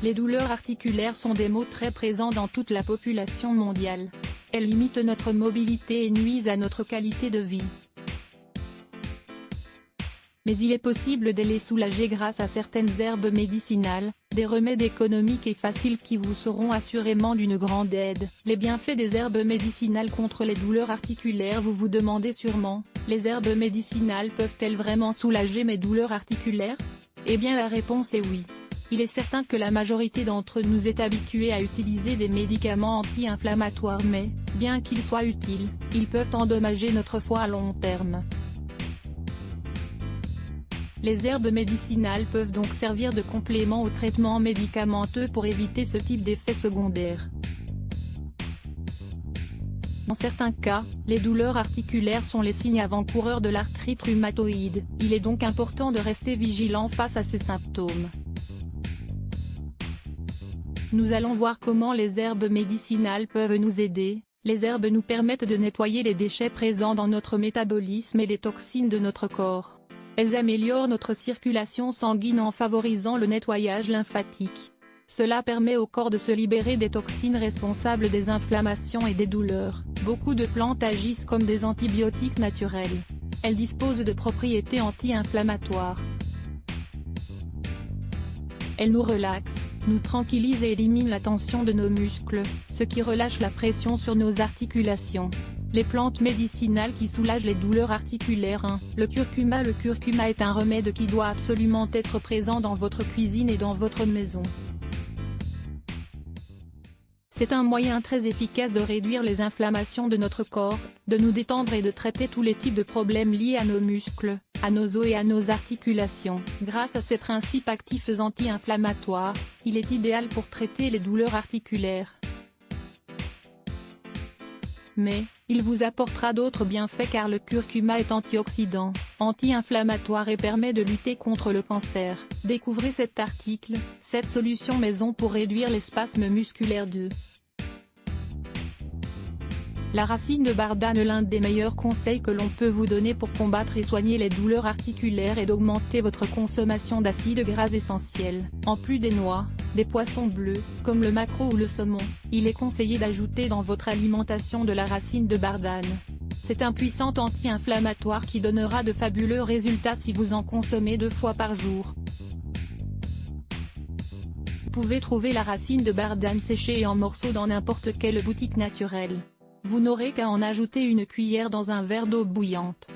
Les douleurs articulaires sont des maux très présents dans toute la population mondiale. Elles limitent notre mobilité et nuisent à notre qualité de vie. Mais il est possible de les soulager grâce à certaines herbes médicinales, des remèdes économiques et faciles qui vous seront assurément d'une grande aide. Les bienfaits des herbes médicinales contre les douleurs articulaires. Vous vous demandez sûrement, les herbes médicinales peuvent-elles vraiment soulager mes douleurs articulaires? Eh bien la réponse est oui. Il est certain que la majorité d'entre nous est habituée à utiliser des médicaments anti-inflammatoires mais, bien qu'ils soient utiles, ils peuvent endommager notre foie à long terme. Les herbes médicinales peuvent donc servir de complément au traitement médicamenteux pour éviter ce type d'effets secondaires. Dans certains cas, les douleurs articulaires sont les signes avant-coureurs de l'arthrite rhumatoïde. Il est donc important de rester vigilant face à ces symptômes. Nous allons voir comment les herbes médicinales peuvent nous aider. Les herbes nous permettent de nettoyer les déchets présents dans notre métabolisme et les toxines de notre corps. Elles améliorent notre circulation sanguine en favorisant le nettoyage lymphatique. Cela permet au corps de se libérer des toxines responsables des inflammations et des douleurs. Beaucoup de plantes agissent comme des antibiotiques naturels. Elles disposent de propriétés anti-inflammatoires. Elles nous relaxent, nous tranquillisent et éliminent la tension de nos muscles, ce qui relâche la pression sur nos articulations. Les plantes médicinales qui soulagent les douleurs articulaires. 1. Le curcuma. Le curcuma est un remède qui doit absolument être présent dans votre cuisine et dans votre maison. C'est un moyen très efficace de réduire les inflammations de notre corps, de nous détendre et de traiter tous les types de problèmes liés à nos muscles, à nos os et à nos articulations. Grâce à ses principes actifs anti-inflammatoires, il est idéal pour traiter les douleurs articulaires. Mais, il vous apportera d'autres bienfaits car le curcuma est antioxydant, anti-inflammatoire et permet de lutter contre le cancer. Découvrez cet article, 7 solutions maison pour réduire les spasmes musculaires. 2. La racine de bardane. L'un des meilleurs conseils que l'on peut vous donner pour combattre et soigner les douleurs articulaires est d'augmenter votre consommation d'acides gras essentiels. En plus des noix, des poissons bleus, comme le maquereau ou le saumon, il est conseillé d'ajouter dans votre alimentation de la racine de bardane. C'est un puissant anti-inflammatoire qui donnera de fabuleux résultats si vous en consommez 2 fois par jour. Vous pouvez trouver la racine de bardane séchée et en morceaux dans n'importe quelle boutique naturelle. Vous n'aurez qu'à en ajouter une cuillère dans un verre d'eau bouillante.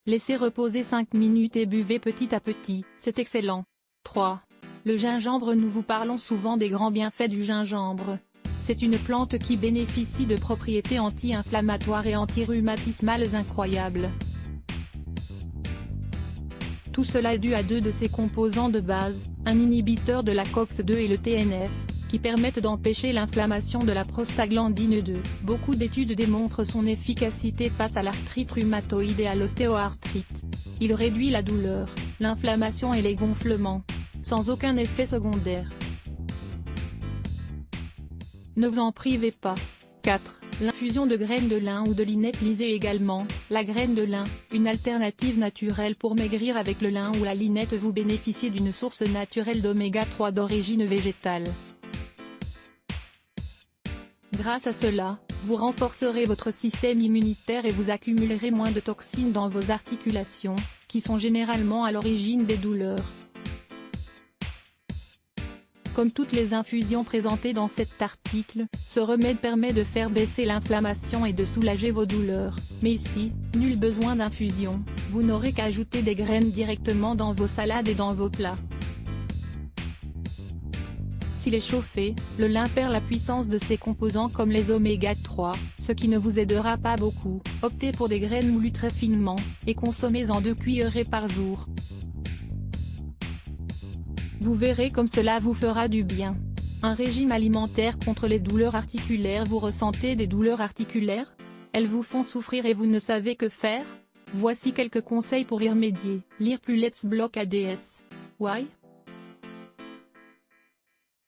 Laissez reposer 5 minutes et buvez petit à petit, c'est excellent. 3. Le gingembre. Nous vous parlons souvent des grands bienfaits du gingembre. C'est une plante qui bénéficie de propriétés anti-inflammatoires et anti-rhumatismales incroyables. Tout cela est dû à 2 de ses composants de base, un inhibiteur de la COX-2 et le TNF, qui permettent d'empêcher l'inflammation de la prostaglandine 2. Beaucoup d'études démontrent son efficacité face à l'arthrite rhumatoïde et à l'ostéoarthrite. Il réduit la douleur, l'inflammation et les gonflements, sans aucun effet secondaire. Ne vous en privez pas. 4. L'infusion de graines de lin ou de linette. Lisez également, la graine de lin, une alternative naturelle pour maigrir. Avec le lin ou la linette vous bénéficiez d'une source naturelle d'oméga 3 d'origine végétale. Grâce à cela, vous renforcerez votre système immunitaire et vous accumulerez moins de toxines dans vos articulations, qui sont généralement à l'origine des douleurs. Comme toutes les infusions présentées dans cet article, ce remède permet de faire baisser l'inflammation et de soulager vos douleurs. Mais ici, nul besoin d'infusion, vous n'aurez qu'à ajouter des graines directement dans vos salades et dans vos plats. S'il est chauffé, le lin perd la puissance de ses composants comme les oméga 3, ce qui ne vous aidera pas beaucoup. Optez pour des graines moulues très finement, et consommez-en 2 cuillerées par jour. Vous verrez comme cela vous fera du bien. Un régime alimentaire contre les douleurs articulaires. Vous ressentez des douleurs articulaires? Elles vous font souffrir et vous ne savez que faire? Voici quelques conseils pour y remédier. Lire plus Let's Block ADS. Why?